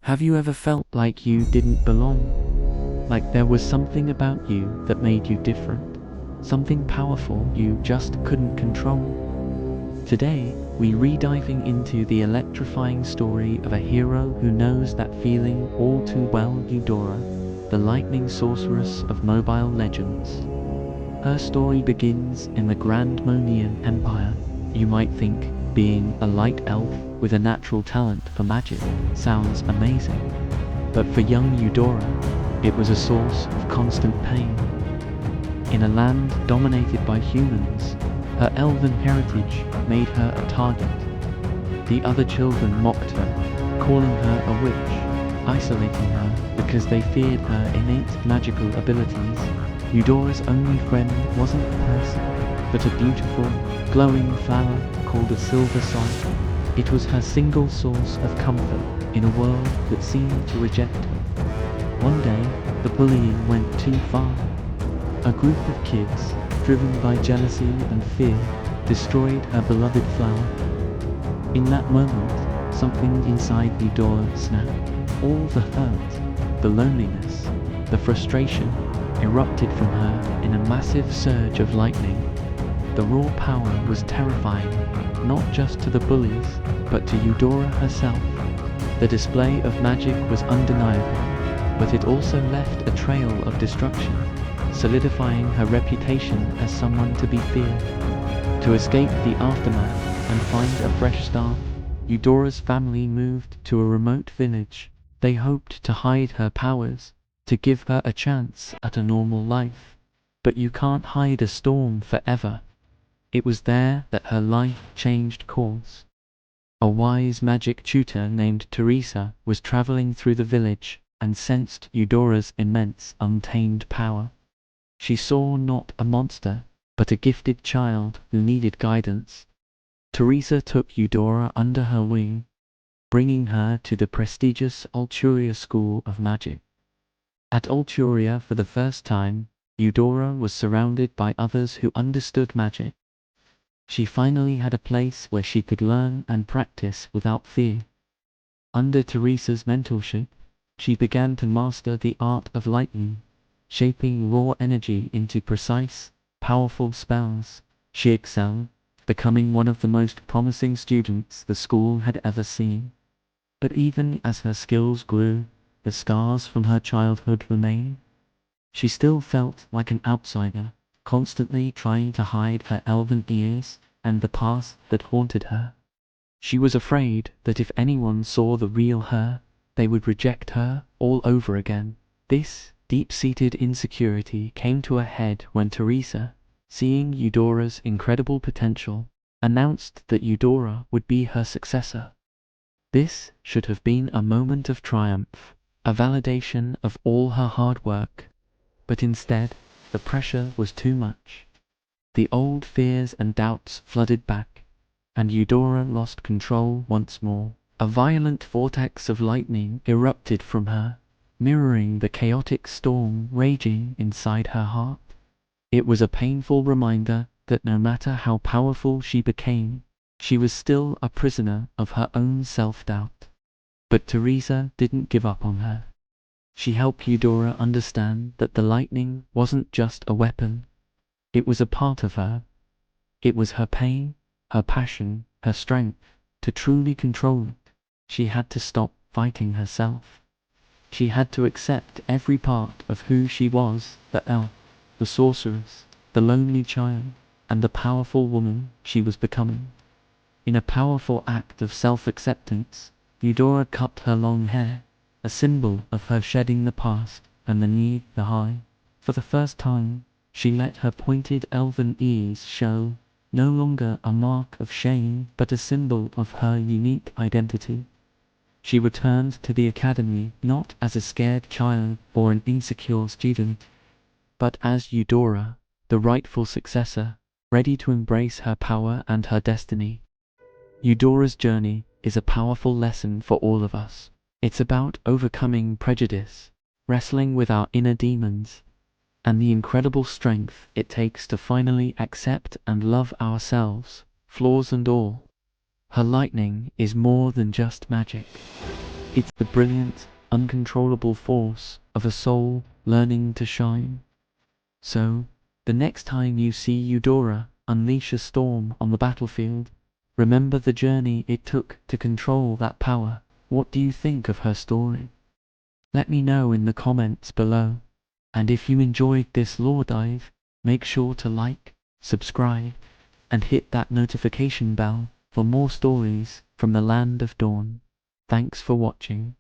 Have you ever felt like you didn't belong? Like there was something about you that made you different? Something powerful you just couldn't control? Today, we're re-diving into the electrifying story of a hero who knows that feeling all too well, Eudora, the lightning sorceress of mobile legends. Her story begins in the grand Moniyan Empire. You might think being a light elf with a natural talent for magic sounds amazing, but for young Eudora, it was a source of constant pain. In a land dominated by humans, her elven heritage made her a target. The other children mocked her, calling her a witch, isolating her because they feared her innate magical abilities. Eudora's only friend wasn't a person, but a beautiful, glowing flower called a silver sun. It was her single source of comfort in a world that seemed to reject her. One day, the bullying went too far. A group of kids, driven by jealousy and fear, destroyed her beloved flower. In that moment, something inside Eudora snapped. All the hurt, the loneliness, the frustration erupted from her in a massive surge of lightning. The raw power was terrifying, not just to the bullies, but to Eudora herself. The display of magic was undeniable, but it also left a trail of destruction, solidifying her reputation as someone to be feared. To escape the aftermath and find a fresh start, Eudora's family moved to a remote village. They hoped to hide her powers, to give her a chance at a normal life. But you can't hide a storm forever. It was there that her life changed course. A wise magic tutor named Theresa was traveling through the village and sensed Eudora's immense untamed power. She saw not a monster, but a gifted child who needed guidance. Theresa took Eudora under her wing, bringing her to the prestigious Ulturia School of Magic. At Ulturia, for the first time, Eudora was surrounded by others who understood magic. She finally had a place where she could learn and practice without fear. Under Theresa's mentorship, she began to master the art of lightning, shaping raw energy into precise, powerful spells. She excelled, becoming one of the most promising students the school had ever seen. But even as her skills grew, the scars from her childhood remained. She still felt like an outsider, constantly trying to hide her elven ears and the past that haunted her. She was afraid that if anyone saw the real her, they would reject her all over again. This deep-seated insecurity came to a head when Theresa, seeing Eudora's incredible potential, announced that Eudora would be her successor. This should have been a moment of triumph, a validation of all her hard work. But instead, the pressure was too much. The old fears and doubts flooded back, and Eudora lost control once more. A violent vortex of lightning erupted from her, mirroring the chaotic storm raging inside her heart. It was a painful reminder that no matter how powerful she became, she was still a prisoner of her own self-doubt. But Theresa didn't give up on her. She helped Eudora understand that the lightning wasn't just a weapon. It was a part of her. It was her pain, her passion, her strength. To truly control it, she had to stop fighting herself. She had to accept every part of who she was, the elf, the sorceress, the lonely child, and the powerful woman she was becoming. In a powerful act of self-acceptance, Eudora cut her long hair, a symbol of her shedding the past and the need to hide. For the first time, she let her pointed elven ears show, no longer a mark of shame but a symbol of her unique identity. She returned to the academy not as a scared child or an insecure student, but as Eudora, the rightful successor, ready to embrace her power and her destiny. Eudora's journey is a powerful lesson for all of us. It's about overcoming prejudice, wrestling with our inner demons, and the incredible strength it takes to finally accept and love ourselves, flaws and all. Her lightning is more than just magic. It's the brilliant, uncontrollable force of a soul learning to shine. So, the next time you see Eudora unleash a storm on the battlefield, remember the journey it took to control that power. What do you think of her story? Let me know in the comments below. And if you enjoyed this lore dive, make sure to like, subscribe, and hit that notification bell for more stories from the Land of Dawn. Thanks for watching.